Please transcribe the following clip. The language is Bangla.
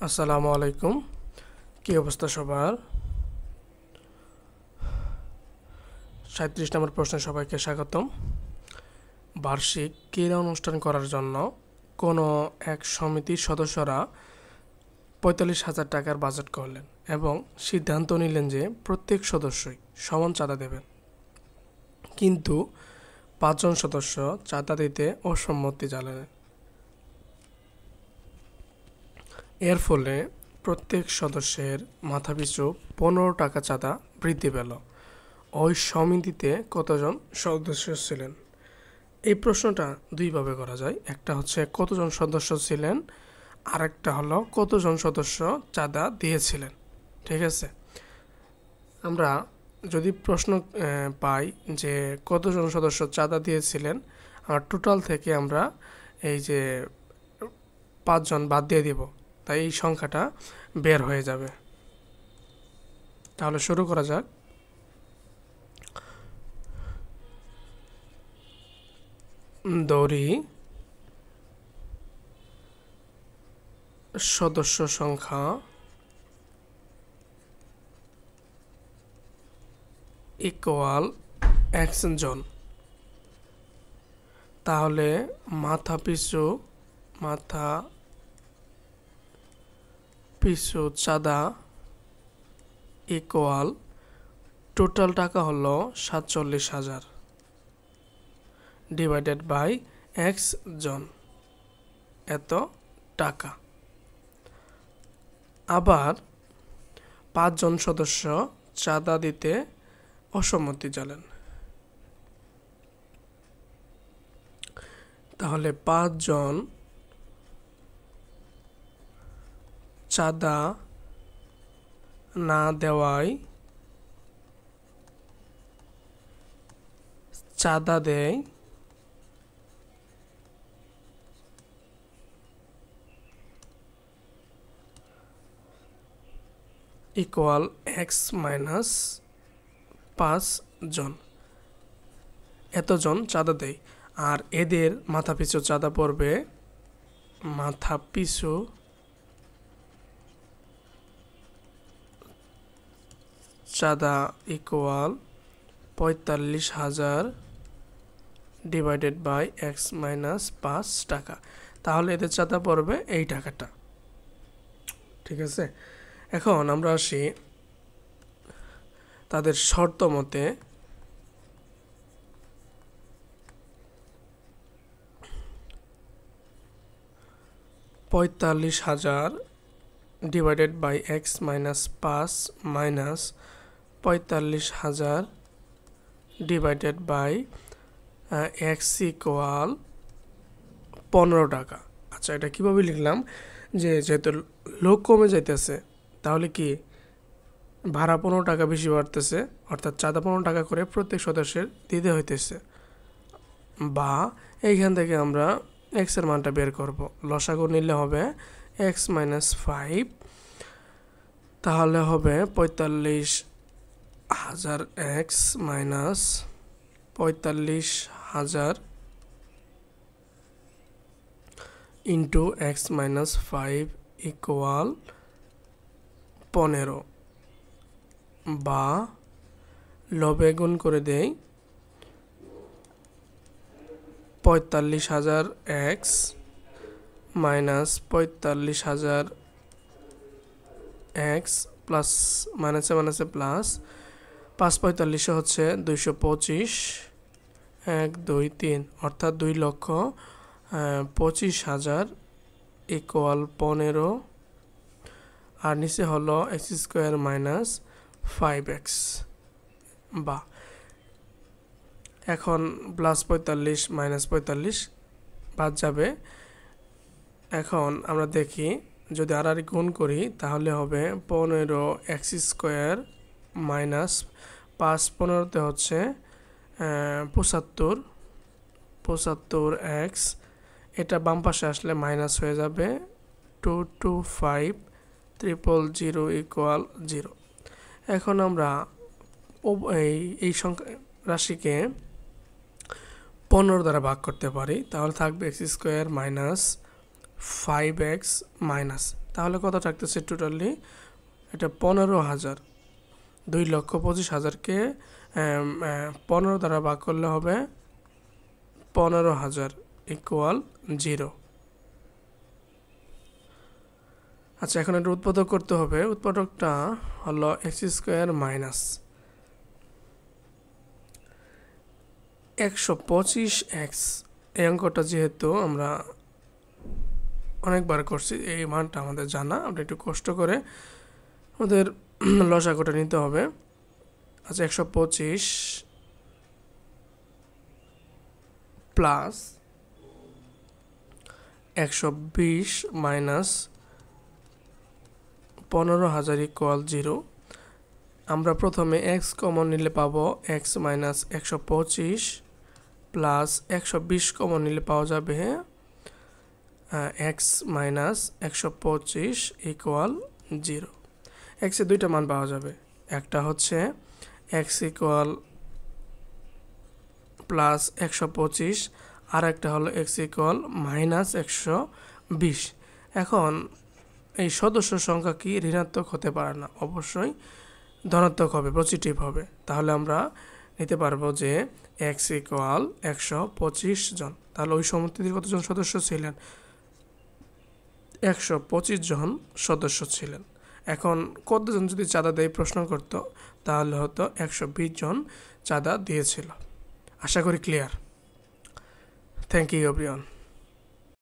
আসসালামু আলাইকুম। কি অবস্থা সবার? 37 নম্বর প্রশ্নে সবাইকে স্বাগতম। বার্ষিক ক্রীড়া অনুষ্ঠান করার জন্য কোনো এক সমিতির সদস্যরা 45,000 টাকার বাজেট করলেন এবং সিদ্ধান্ত নিলেন যে প্রত্যেক সদস্যই সমান চাঁদা দেবেন। কিন্তু 5 জন সদস্য চাঁদা দিতে অসম্মতি জানালেন। এর ফলে প্রত্যেক সদস্যের মাথাপিছু 15 টাকা চাঁদা বৃদ্ধি পেল। ওই সমিতিতে কতজন সদস্য ছিলেন? এই প্রশ্নটা দুইভাবে করা যায়। একটা হচ্ছে কতজন সদস্য ছিলেন, আর একটা হলো কতজন সদস্য চাঁদা দিয়েছিলেন। ঠিক আছে, আমরা যদি প্রশ্ন পাই যে কতজন সদস্য চাঁদা দিয়েছিলেন, আর টোটাল থেকে আমরা এই যে 5 জন বাদ দিয়ে দিব, তাই এই সংখ্যাটা বের হয়ে যাবে। তাহলে শুরু করা যাক। দৌড়ি সদস্য সংখ্যা ইকুয়াল 1 জন। তাহলে মাথা পিছু চাঁদা ইকুয়াল টোটাল টাকা হলো 47,000 ডিভাইডেড বাই 1 জন, এত টাকা। আবার 5 জন সদস্য চাঁদা দিতে অসম্মতি জানালেন। তাহলে 5 জন চাঁদা না দেওয়ায় চাঁদা দেয় ইকুয়াল এক্স মাইনাস 5 জন, এতজন চাঁদা দেয়। আর এদের মাথাপিছু চাঁদা পড়বে মাথাপিছু চাঁদা equal 45,000 divided by x minus 5 টাকা। তাহলে এদের চাঁদা পড়বে এই টাকাটা। ঠিক আছে, এখন আমরা আসি তাদের শর্ত মতে। 45,000 divided by x minus 5 minus 45,000 divided by x equal 15 টাকা। আচ্ছা, এটা কীভাবে লিখলাম? যেহেতু লোক কমে যাইতেছে, তাহলে কি ভাড়া 15 টাকা বেশি বাড়তেছে, অর্থাৎ চাঁদা 15 টাকা করে প্রত্যেক সদস্যের দিতে হইতেছে। বা এইখান থেকে আমরা এক্সের মানটা বের করব। লসাগু নিলে হবে এক্স মাইনাস 5, তাহলে হবে 45,000 x minus 45,000 into x minus 5 equal 15, বা লবে গুণ করে দেই 45,000 এক্স মাইনাস 45,000 এক্স প্লাস মাইনাসে মাইনাসে প্লাস 5 × 45 হচ্ছে 225, 1 2 3, অর্থাৎ 2,25,000 ইকুয়াল 15, আর নিচে হলো এক্স স্কোয়ার মাইনাস 5x। বা এখন প্লাস 45 মাইনাস 45 বাদ যাবে। এখন আমরা দেখি, যদি আর গুণ করি তাহলে হবে 15x স্কোয়ার মাইনাস 5 15তে হচ্ছে 75x। এটা বাম পাশে আসলে মাইনাস হয়ে যাবে 225,000 ইকুয়াল 0। এখন আমরা এই সংখ্যা রাশিকে 15 দ্বারা ভাগ করতে পারি, তাহলে থাকবে x square minus 5x minus, তাহলে কত থাকতেছে টোটালি? এটা 15,000। 2,25,000-কে 15 দ্বারা ভাগ করলে হবে 15,000 ইকুয়াল 0। আচ্ছা, এখন এটা উৎপাদক করতে হবে। উৎপাদকটা হলো x² মাইনাস 125x। এই অঙ্কটা যেহেতু আমরা অনেকবার করছি, এই মানটা আমাদের জানা, আমরা একটু কষ্ট করে আমাদের লসাগুটা নিতে হবে। আচ্ছা, 125 প্লাস 120 মাইনাস 15,000 ইকুয়াল 0। আমরা প্রথমে x কমন নিলে পাবো x মাইনাস 125 প্লাস 120 কমন নিলে পাওয়া যাবে x মাইনাস 125 ইকুয়াল 0। এক্সের দুইটা মান পাওয়া যাবে, একটা হচ্ছে x ইকুয়াল প্লাস 125 আর একটা হলো x ইকুয়াল মাইনাস 120। এখন এই সদস্য সংখ্যা কি ঋণাত্মক হতে পারে না, অবশ্যই ধনাত্মক হবে, পজিটিভ হবে। তাহলে আমরা নিতে পারবো যে x ইকুয়াল 125 জন। তাহলে ওই সমিতির কতজন সদস্য ছিলেন? 125 জন সদস্য ছিলেন। এখন কতজন যদি চাঁদা দেয় প্রশ্ন করত, তাহলে হয়তো 120 জন চাঁদা দিয়েছিল। আশা করি ক্লিয়ার। Thank you everyone.